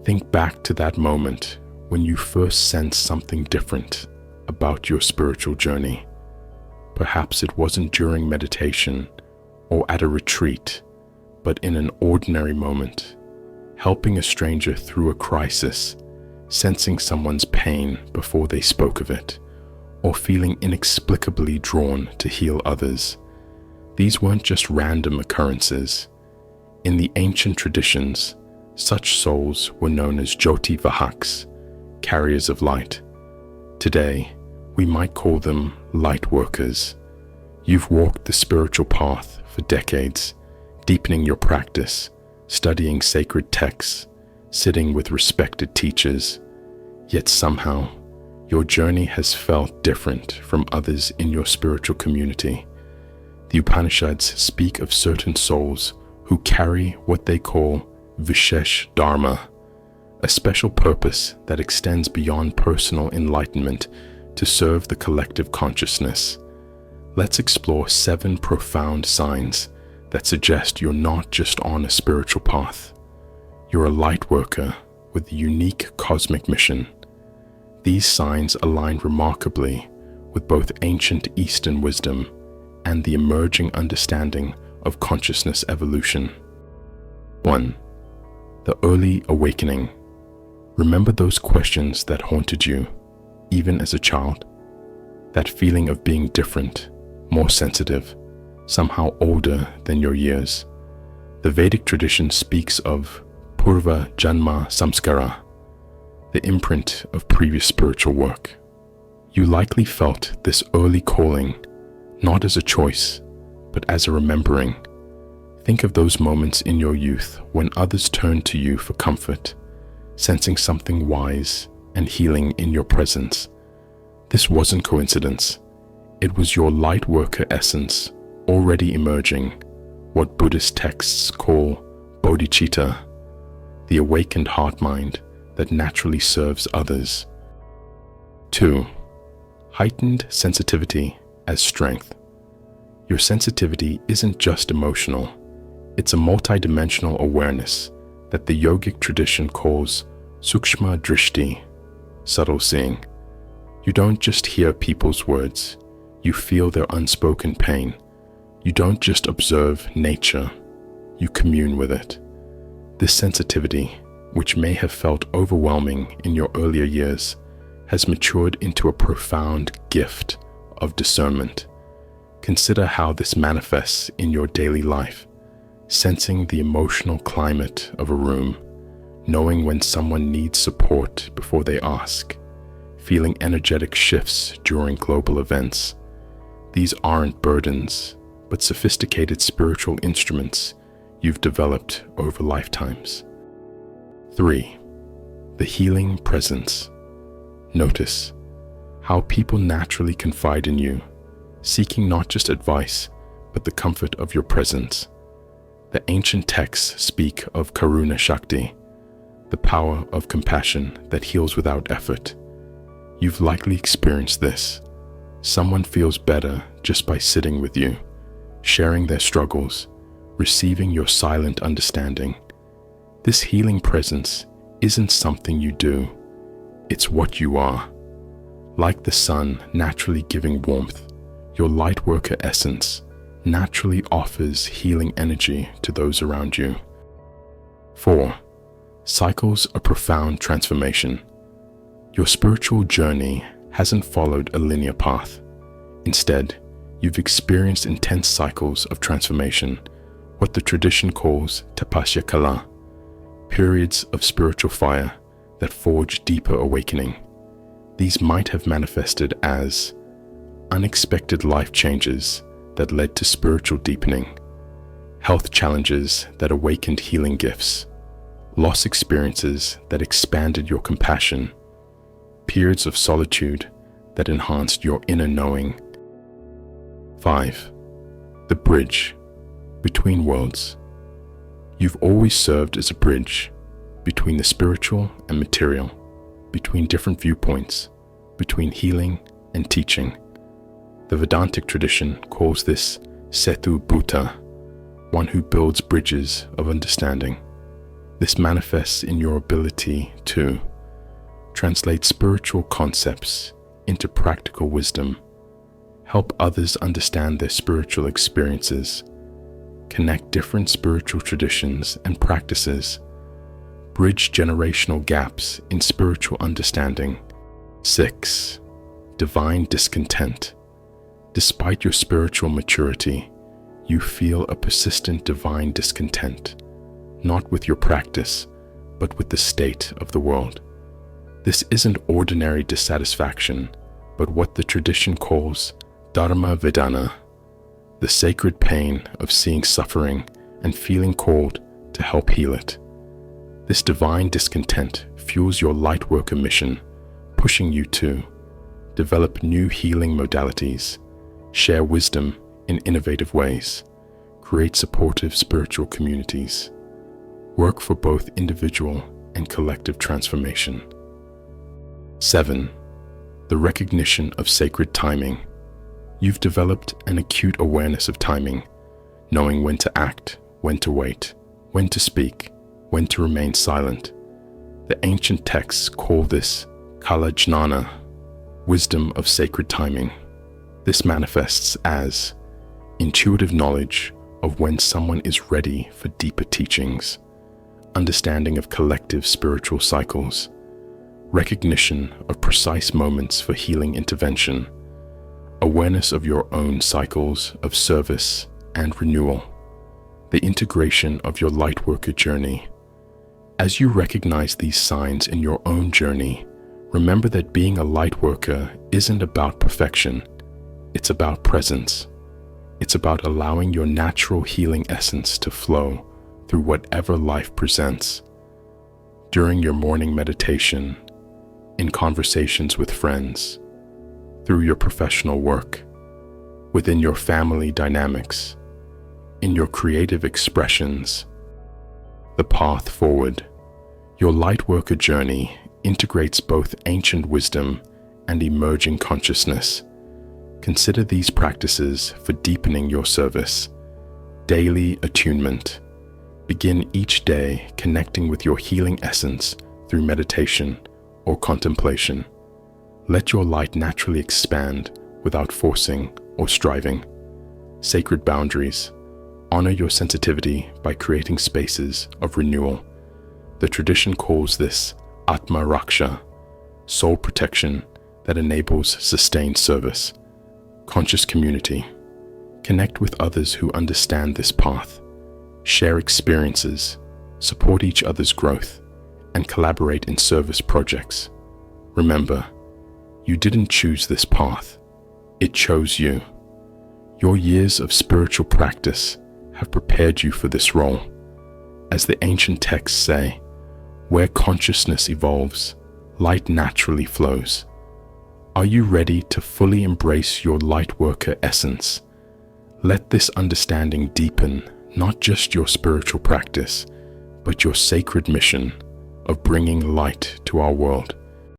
Think back to that moment when you first sensed something different about your spiritual journey. Perhaps it wasn't during meditation or at a retreat, but in an ordinary moment, helping a stranger through a crisis, sensing someone's pain before they spoke of it, or feeling inexplicably drawn to heal others. These weren't just random occurrences. In the ancient traditions, such souls were known as Jyoti Vahaks, carriers of light. Today, we might call them light workers. You've walked the spiritual path for decades, deepening your practice, studying sacred texts, sitting with respected teachers. Yet somehow, your journey has felt different from others in your spiritual community. The Upanishads speak of certain souls who carry what they call Vishesh Dharma, a special purpose that extends beyond personal enlightenment to serve the collective consciousness. Let's explore 7 profound signs that suggest you're not just on a spiritual path. You're a light worker with a unique cosmic mission. These signs align remarkably with both ancient Eastern wisdom and the emerging understanding of consciousness evolution. 1. The early awakening. Remember those questions that haunted you, even as a child? That feeling of being different, more sensitive, somehow older than your years. The Vedic tradition speaks of Purva Janma Samskara, the imprint of previous spiritual work. You likely felt this early calling, not as a choice, but as a remembering. Think of those moments in your youth when others turned to you for comfort, sensing something wise and healing in your presence. This wasn't coincidence. It was your light worker essence already emerging, what Buddhist texts call bodhicitta, the awakened heart-mind that naturally serves others. 2. Heightened sensitivity as strength. Your sensitivity isn't just emotional, it's a multidimensional awareness that the yogic tradition calls sukshma drishti, subtle seeing. You don't just hear people's words, you feel their unspoken pain. You don't just observe nature, you commune with it. This sensitivity, which may have felt overwhelming in your earlier years, has matured into a profound gift of discernment. Consider how this manifests in your daily life, sensing the emotional climate of a room, knowing when someone needs support before they ask, feeling energetic shifts during global events. These aren't burdens, but sophisticated spiritual instruments you've developed over lifetimes. 3. The healing presence. Notice how people naturally confide in you, seeking not just advice, but the comfort of your presence. The ancient texts speak of Karuna Shakti, the power of compassion that heals without effort. You've likely experienced this. Someone feels better just by sitting with you, sharing their struggles, receiving your silent understanding. This healing presence isn't something you do, it's what you are. Like the sun naturally giving warmth, your light worker essence naturally offers healing energy to those around you. 4. Cycles of profound transformation. Your spiritual journey hasn't followed a linear path. Instead, you've experienced intense cycles of transformation, what the tradition calls tapasya kala, periods of spiritual fire that forge deeper awakening. These might have manifested as unexpected life changes that led to spiritual deepening, health challenges that awakened healing gifts, loss experiences that expanded your compassion, periods of solitude that enhanced your inner knowing. 5. The bridge between worlds. You've always served as a bridge between the spiritual and material, between different viewpoints, between healing and teaching. The Vedantic tradition calls this Setu Bhuta, one who builds bridges of understanding. This manifests in your ability to translate spiritual concepts into practical wisdom, help others understand their spiritual experiences, connect different spiritual traditions and practices, bridge generational gaps in spiritual understanding. 6. Divine discontent. Despite your spiritual maturity, you feel a persistent divine discontent, not with your practice, but with the state of the world. This isn't ordinary dissatisfaction, but what the tradition calls Dharma Vedana, the sacred pain of seeing suffering and feeling called to help heal it. This divine discontent fuels your lightworker mission, pushing you to develop new healing modalities, share wisdom in innovative ways, create supportive spiritual communities, work for both individual and collective transformation. 7. The recognition of sacred timing. You've developed an acute awareness of timing, knowing when to act, when to wait, when to speak, when to remain silent. The ancient texts call this Kala Jnana, wisdom of sacred timing. This manifests as intuitive knowledge of when someone is ready for deeper teachings, understanding of collective spiritual cycles, recognition of precise moments for healing intervention, awareness of your own cycles of service and renewal, the integration of your lightworker journey. As you recognize these signs in your own journey, remember that being a lightworker isn't about perfection, it's about presence. It's about allowing your natural healing essence to flow through whatever life presents. During your morning meditation, in conversations with friends, through your professional work, within your family dynamics, in your creative expressions. The path forward. Your lightworker journey integrates both ancient wisdom and emerging consciousness. Consider these practices for deepening your service. Daily attunement. Begin each day connecting with your healing essence through meditation or contemplation. Let your light naturally expand without forcing or striving. Sacred boundaries. Honor your sensitivity by creating spaces of renewal. The tradition calls this Atma Raksha, soul protection that enables sustained service. Conscious community. Connect with others who understand this path. Share experiences, support each other's growth, and collaborate in service projects. Remember, you didn't choose this path. It chose you. Your years of spiritual practice have prepared you for this role. As the ancient texts say, where consciousness evolves, light naturally flows. Are you ready to fully embrace your lightworker essence? Let this understanding deepen not just your spiritual practice, but your sacred mission of bringing light to our world.